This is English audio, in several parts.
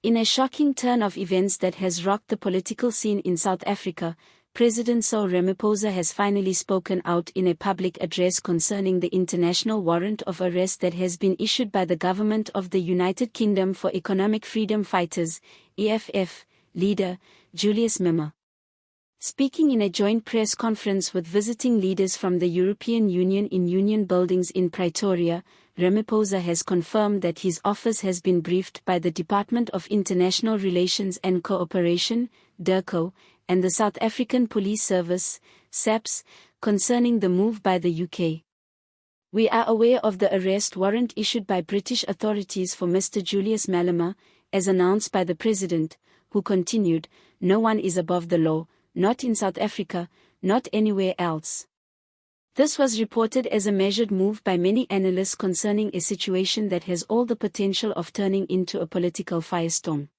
In a shocking turn of events that has rocked the political scene in South Africa, President Cyril Ramaphosa has finally spoken out in a public address concerning the international warrant of arrest that has been issued by the government of the United Kingdom for Economic Freedom Fighters, EFF, leader, Julius Malema. Speaking in a joint press conference with visiting leaders from the European Union in Union Buildings in Pretoria, Ramaphosa has confirmed that his office has been briefed by the Department of International Relations and Cooperation, DIRCO, and the South African Police Service, SAPS, concerning the move by the UK. We are aware of the arrest warrant issued by British authorities for Mr. Julius Malema, as announced by the President, who continued, "No one is above the law, not in South Africa, not anywhere else." This was reported as a measured move by many analysts concerning a situation that has all the potential of turning into a political firestorm.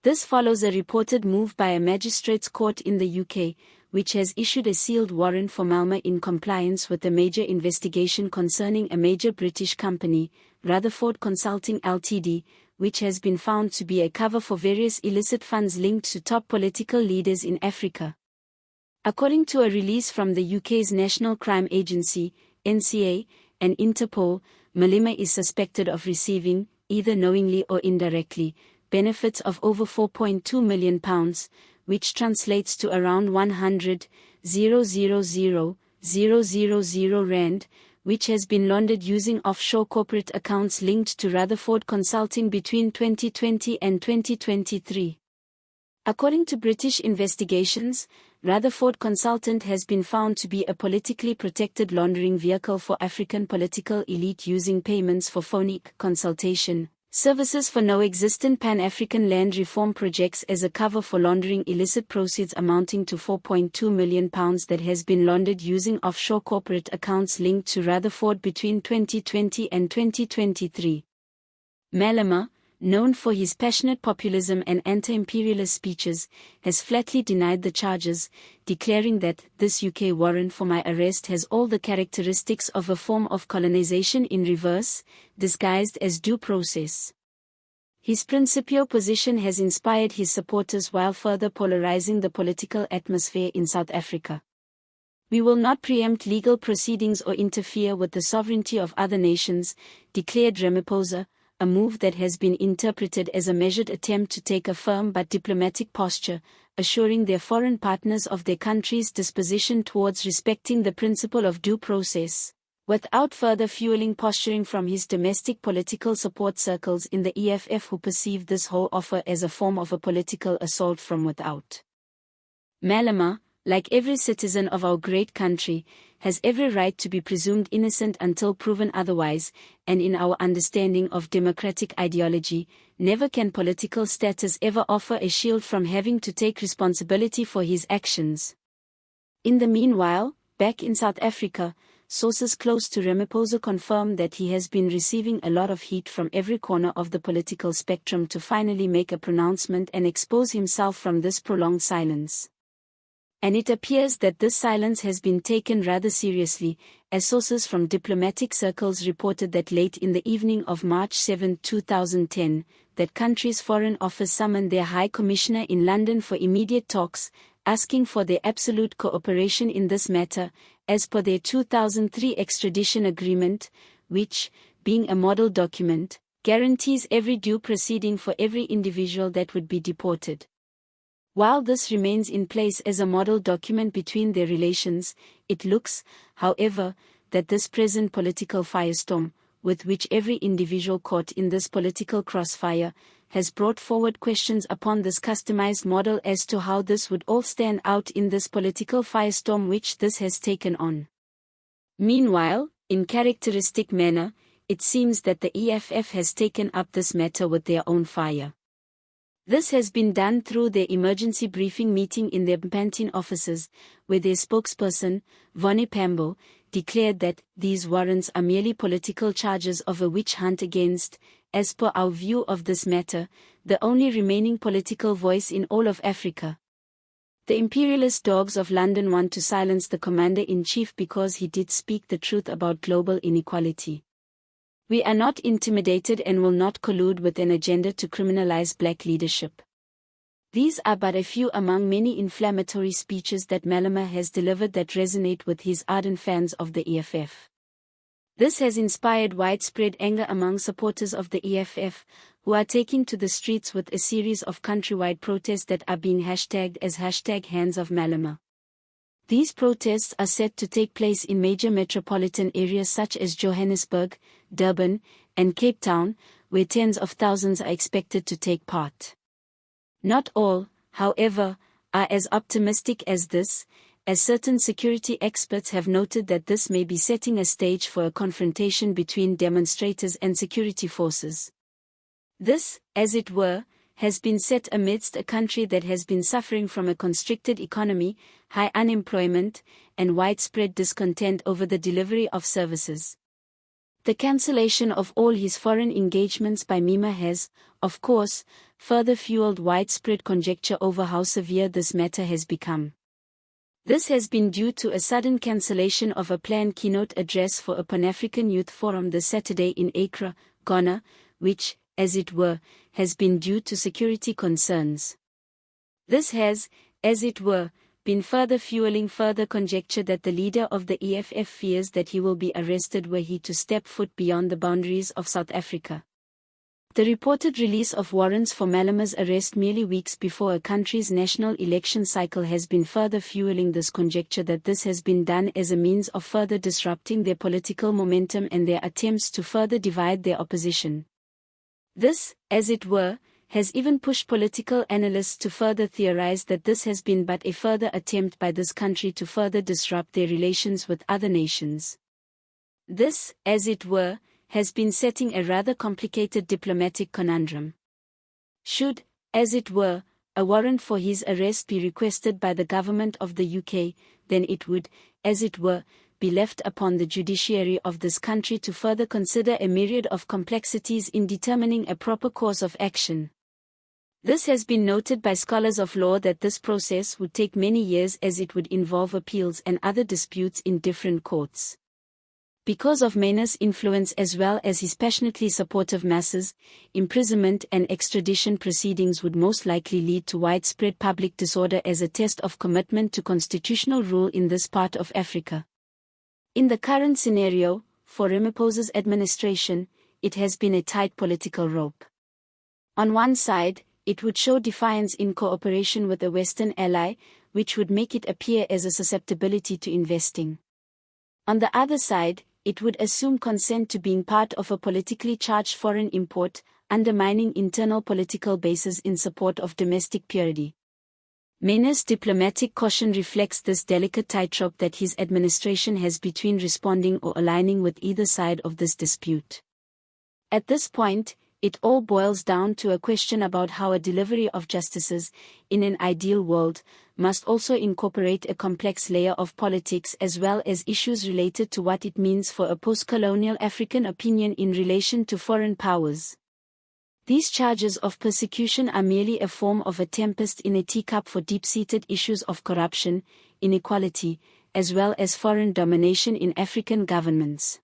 This follows a reported move by a magistrates' court in the UK, which has issued a sealed warrant for Malema in compliance with a major investigation concerning a major British company, Rutherford Consulting Ltd., which has been found to be a cover for various illicit funds linked to top political leaders in Africa. According to a release from the UK's National Crime Agency, NCA, and Interpol, Malema is suspected of receiving, either knowingly or indirectly, benefits of over £4.2 million, which translates to around 100,000,000 rand, which has been laundered using offshore corporate accounts linked to Rutherford Consulting between 2020 and 2023. According to British investigations, Rutherford Consultant has been found to be a politically protected laundering vehicle for African political elite using payments for phonic consultation services for no-existent Pan-African land reform projects as a cover for laundering illicit proceeds amounting to £4.2 million that has been laundered using offshore corporate accounts linked to Rutherford between 2020 and 2023. Malema, known for his passionate populism and anti-imperialist speeches, has flatly denied the charges, declaring that this UK warrant for my arrest has all the characteristics of a form of colonization in reverse, disguised as due process. His principal position has inspired his supporters while further polarizing the political atmosphere in South Africa. "We will not preempt legal proceedings or interfere with the sovereignty of other nations," declared Ramaphosa, a move that has been interpreted as a measured attempt to take a firm but diplomatic posture, assuring their foreign partners of their country's disposition towards respecting the principle of due process, without further fueling posturing from his domestic political support circles in the EFF who perceive this whole offer as a form of a political assault from without. Malema, like every citizen of our great country, has every right to be presumed innocent until proven otherwise, and in our understanding of democratic ideology, never can political status ever offer a shield from having to take responsibility for his actions. In the meanwhile, back in South Africa, sources close to Ramaphosa confirm that he has been receiving a lot of heat from every corner of the political spectrum to finally make a pronouncement and expose himself from this prolonged silence. And it appears that this silence has been taken rather seriously, as sources from diplomatic circles reported that late in the evening of March 7, 2010, that country's Foreign Office summoned their High Commissioner in London for immediate talks, asking for their absolute cooperation in this matter, as per their 2003 extradition agreement, which, being a model document, guarantees every due proceeding for every individual that would be deported. While this remains in place as a model document between their relations, it looks, however, that this present political firestorm, with which every individual caught in this political crossfire, has brought forward questions upon this customized model as to how this would all stand out in this political firestorm which this has taken on. Meanwhile, in characteristic manner, it seems that the EFF has taken up this matter with their own fire. This has been done through their emergency briefing meeting in their Mpantine offices, where their spokesperson, Vonnie Pambo, declared that these warrants are merely political charges of a witch hunt against, as per our view of this matter, the only remaining political voice in all of Africa. The imperialist dogs of London want to silence the commander-in-chief because he did speak the truth about global inequality. We are not intimidated and will not collude with an agenda to criminalize black leadership. These are but a few among many inflammatory speeches that Malema has delivered that resonate with his ardent fans of the EFF. This has inspired widespread anger among supporters of the EFF, who are taking to the streets with a series of countrywide protests that are being hashtagged as #Hands of Malema. These protests are set to take place in major metropolitan areas such as Johannesburg, Durban, and Cape Town, where tens of thousands are expected to take part. Not all, however, are as optimistic as this, as certain security experts have noted that this may be setting a stage for a confrontation between demonstrators and security forces. This, as it were, has been set amidst a country that has been suffering from a constricted economy, high unemployment, and widespread discontent over the delivery of services. The cancellation of all his foreign engagements by Malema has, of course, further fueled widespread conjecture over how severe this matter has become. This has been due to a sudden cancellation of a planned keynote address for a Pan-African Youth Forum this Saturday in Accra, Ghana, which, as it were, has been due to security concerns. This has, as it were, been further fueling further conjecture that the leader of the EFF fears that he will be arrested were he to step foot beyond the boundaries of South Africa. The reported release of warrants for Malema's arrest merely weeks before a country's national election cycle has been further fueling this conjecture that this has been done as a means of further disrupting their political momentum and their attempts to further divide their opposition. This, as it were, has even pushed political analysts to further theorize that this has been but a further attempt by this country to further disrupt their relations with other nations. This, as it were, has been setting a rather complicated diplomatic conundrum. Should, as it were, a warrant for his arrest be requested by the government of the UK, then it would, as it were, be left upon the judiciary of this country to further consider a myriad of complexities in determining a proper course of action. This has been noted by scholars of law that this process would take many years as it would involve appeals and other disputes in different courts. Because of Malema's influence as well as his passionately supportive masses, imprisonment and extradition proceedings would most likely lead to widespread public disorder as a test of commitment to constitutional rule in this part of Africa. In the current scenario, for Ramaphosa's administration, it has been a tight political rope. On one side, it would show defiance in cooperation with a Western ally, which would make it appear as a susceptibility to investing. On the other side, it would assume consent to being part of a politically charged foreign import, undermining internal political bases in support of domestic purity. Malema's diplomatic caution reflects this delicate tightrope that his administration has between responding or aligning with either side of this dispute. At this point, it all boils down to a question about how a delivery of justices, in an ideal world, must also incorporate a complex layer of politics as well as issues related to what it means for a post-colonial African opinion in relation to foreign powers. These charges of persecution are merely a form of a tempest in a teacup for deep-seated issues of corruption, inequality, as well as foreign domination in African governments.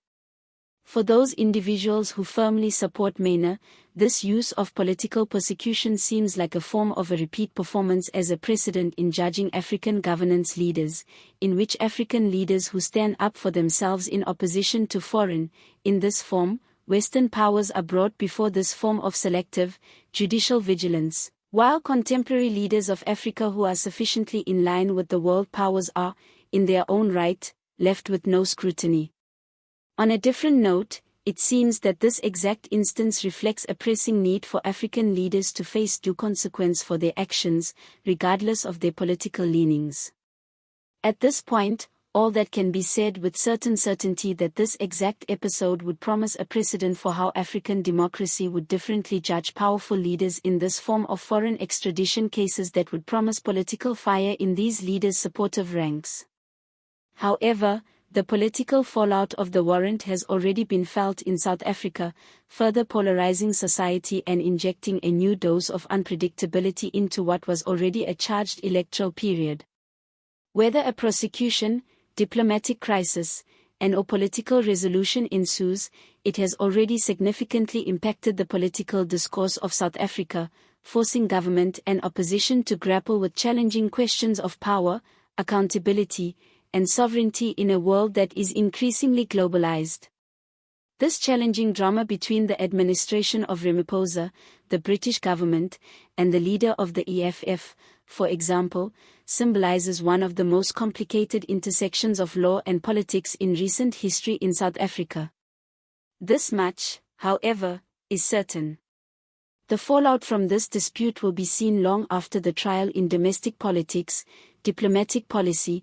For those individuals who firmly support Malema, this use of political persecution seems like a form of a repeat performance as a precedent in judging African governance leaders, in which African leaders who stand up for themselves in opposition to foreign, in this form, Western powers are brought before this form of selective, judicial vigilance, while contemporary leaders of Africa who are sufficiently in line with the world powers are, in their own right, left with no scrutiny. On a different note, it seems that this exact instance reflects a pressing need for African leaders to face due consequence for their actions, regardless of their political leanings. At this point, all that can be said with certain certainty that this exact episode would promise a precedent for how African democracy would differently judge powerful leaders in this form of foreign extradition cases that would promise political fire in these leaders' supportive ranks. However, the political fallout of the warrant has already been felt in South Africa, further polarizing society and injecting a new dose of unpredictability into what was already a charged electoral period. Whether a prosecution, diplomatic crisis, and/or political resolution ensues, it has already significantly impacted the political discourse of South Africa, forcing government and opposition to grapple with challenging questions of power, accountability, and sovereignty in a world that is increasingly globalized. This challenging drama between the administration of Ramaphosa, the British government, and the leader of the EFF, for example, symbolizes one of the most complicated intersections of law and politics in recent history in South Africa. This much, however, is certain. The fallout from this dispute will be seen long after the trial in domestic politics, diplomatic policy,